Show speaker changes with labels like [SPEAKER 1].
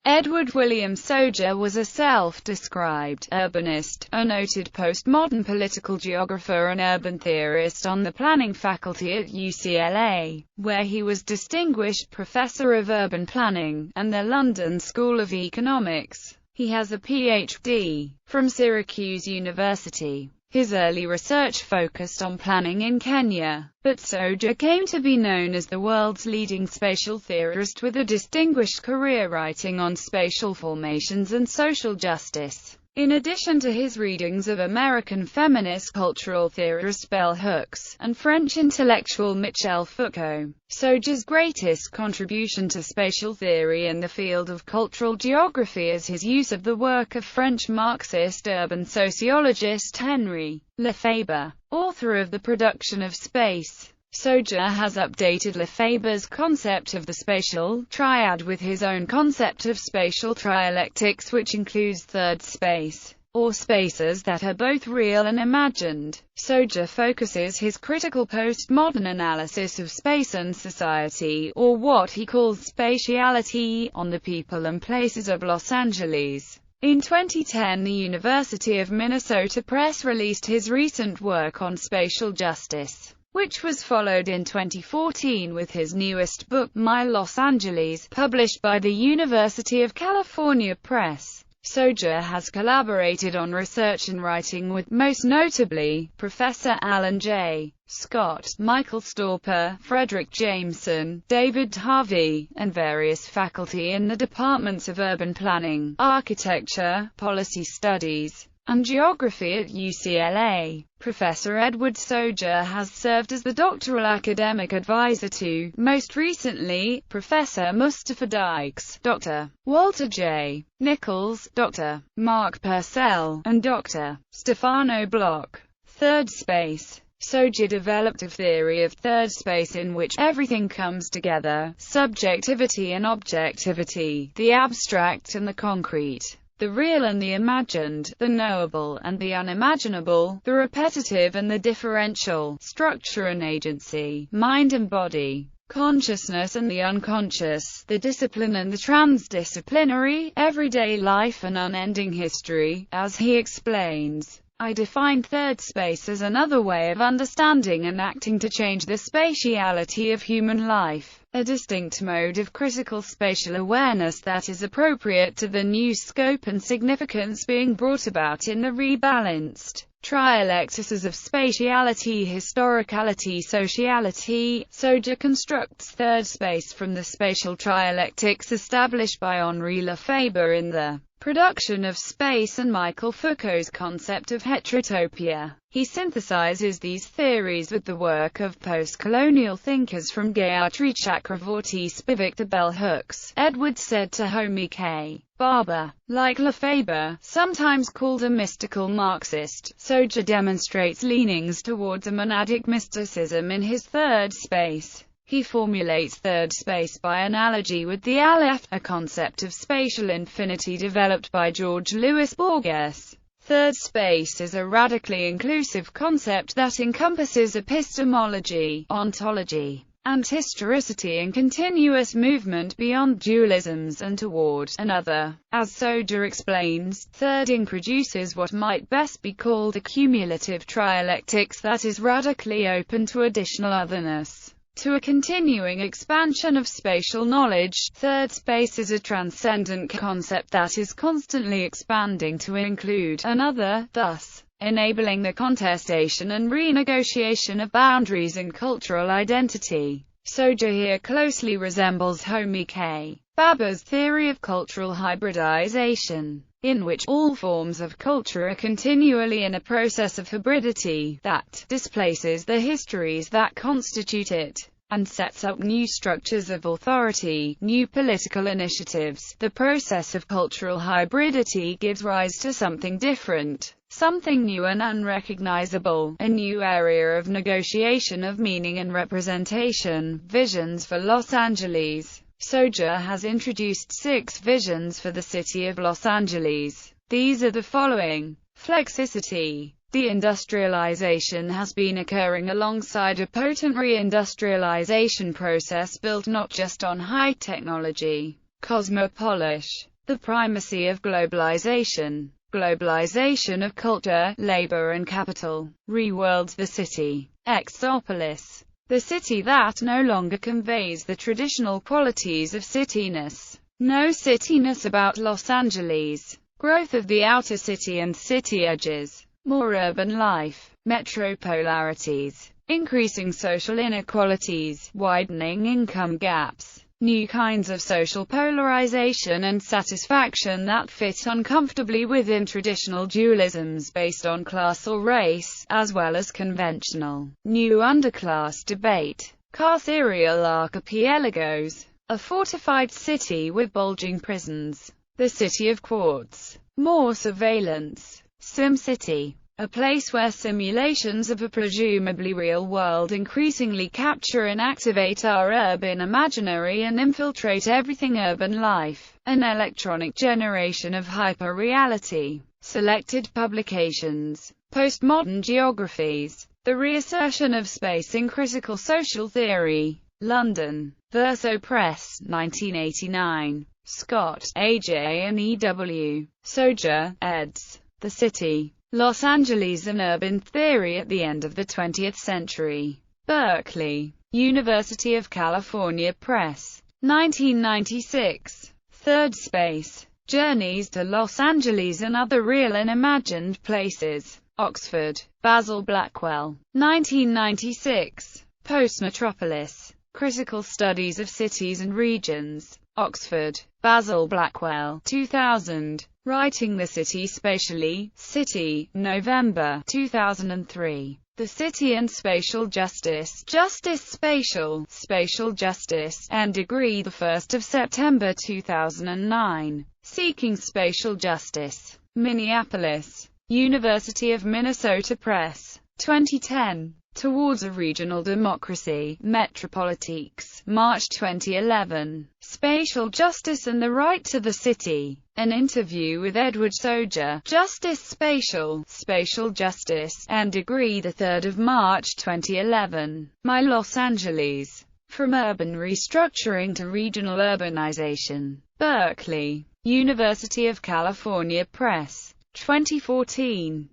[SPEAKER 1] Edward William Soja was a self-described urbanist, a noted postmodern political geographer and urban theorist on the planning faculty at UCLA, where he was Distinguished Professor of Urban Planning, and the London School of Economics. He has a Ph.D. from Syracuse University. His early research focused on planning in Kenya, but Soja came to be known as the world's leading spatial theorist with a distinguished career writing on spatial formations and social justice. In addition to his readings of American feminist cultural theorist bell hooks, and French intellectual Michel Foucault, Soja's greatest contribution to spatial theory in the field of cultural geography is his use of the work of French Marxist urban sociologist Henri Lefebvre, author of The Production of Space. Soja has updated Lefebvre's concept of the spatial triad with his own concept of spatial trialectics, which includes third space, or spaces that are both real and imagined. Soja focuses his critical postmodern analysis of space and society, or what he calls spatiality, on the people and places of Los Angeles. In 2010, the University of Minnesota Press released his recent work on spatial justice, which was followed in 2014 with his newest book, My Los Angeles, published by the University of California Press. Soja has collaborated on research and writing with, most notably, Professor Alan J. Scott, Michael Stauper, Frederick Jameson, David Harvey, and various faculty in the departments of urban planning, architecture, policy studies, and geography at UCLA. Professor Edward Soja has served as the doctoral academic advisor to, most recently, Professor Mustafa Dykes, Dr. Walter J. Nichols, Dr. Mark Purcell, and Dr. Stefano Bloch. Third space. Soja developed a theory of third space in which everything comes together: subjectivity and objectivity, the abstract and the concrete, the real and the imagined, the knowable and the unimaginable, the repetitive and the differential, structure and agency, mind and body, consciousness and the unconscious, the discipline and the transdisciplinary, everyday life and unending history. As he explains, I define third space as another way of understanding and acting to change the spatiality of human life, a distinct mode of critical spatial awareness that is appropriate to the new scope and significance being brought about in the rebalanced trialectices of spatiality, historicality, sociality. Soja constructs third space from the spatial trialectics established by Henri Lefebvre in The Production of Space and Michel Foucault's concept of heterotopia. He synthesizes these theories with the work of post-colonial thinkers from Gayatri Chakravorty Spivak to bell hooks. Edward said to Homi K. Barber, like Lefebvre, sometimes called a mystical Marxist, Soja demonstrates leanings towards a monadic mysticism in his third space. He formulates third space by analogy with the Aleph, a concept of spatial infinity developed by George Louis Borges. Third space is a radically inclusive concept that encompasses epistemology, ontology, and historicity and continuous movement beyond dualisms and toward another. As Soja explains, third introduces what might best be called a cumulative trialectics that is radically open to additional otherness, to a continuing expansion of spatial knowledge. Third space is a transcendent concept that is constantly expanding to include another, thus enabling the contestation and renegotiation of boundaries and cultural identity. Soja here closely resembles Homi K. Barber's theory of cultural hybridization, in which all forms of culture are continually in a process of hybridity that displaces the histories that constitute it, and sets up new structures of authority, new political initiatives. The process of cultural hybridity gives rise to something different, something new and unrecognizable, a new area of negotiation of meaning and representation. Visions for Los Angeles. Soja has introduced 6 visions for the city of Los Angeles. These are the following. Flexicity. Deindustrialization has been occurring alongside a potent reindustrialization process built not just on high technology. Cosmopolish. The primacy of globalization. Globalization of culture, labor and capital. Reworlds the city. Exopolis. The city that no longer conveys the traditional qualities of cityness. No cityness about Los Angeles. Growth of the outer city and city edges. More urban life. Metropolarities. Increasing social inequalities. Widening income gaps. New kinds of social polarization and satisfaction that fit uncomfortably within traditional dualisms based on class or race, as well as conventional, new underclass debate. Carcereal archipelagos. A fortified city with bulging prisons. The City of Quartz. More surveillance. SimCity. A place where simulations of a presumably real world increasingly capture and activate our urban imaginary and infiltrate everything urban life. An electronic generation of hyper-reality. Selected publications. Postmodern geographies. The reassertion of space in critical social theory. London. Verso Press, 1989. Scott, A.J. and E.W. Soja, eds. The City. Los Angeles, an Urban Theory at the End of the 20th Century. Berkeley. University of California Press. 1996. Third Space. Journeys to Los Angeles and Other Real and Imagined Places. Oxford. Basil Blackwell. 1996. Post-Metropolis. Critical Studies of Cities and Regions. Oxford. Basil Blackwell. 2000. Writing the City Spatially. City. November 2003. The City and Spatial Justice. Justice Spatial. Spatial Justice. and Degree 1 September 2009. Seeking Spatial Justice. Minneapolis. University of Minnesota Press. 2010. Towards a Regional Democracy. Metropolitiques. March 2011. Spatial Justice and the Right to the City. An interview with Edward Soja. Justice Spatial. Spatial Justice. and Degree 3 March 2011. My Los Angeles. From Urban Restructuring to Regional Urbanization. Berkeley. University of California Press. 2014.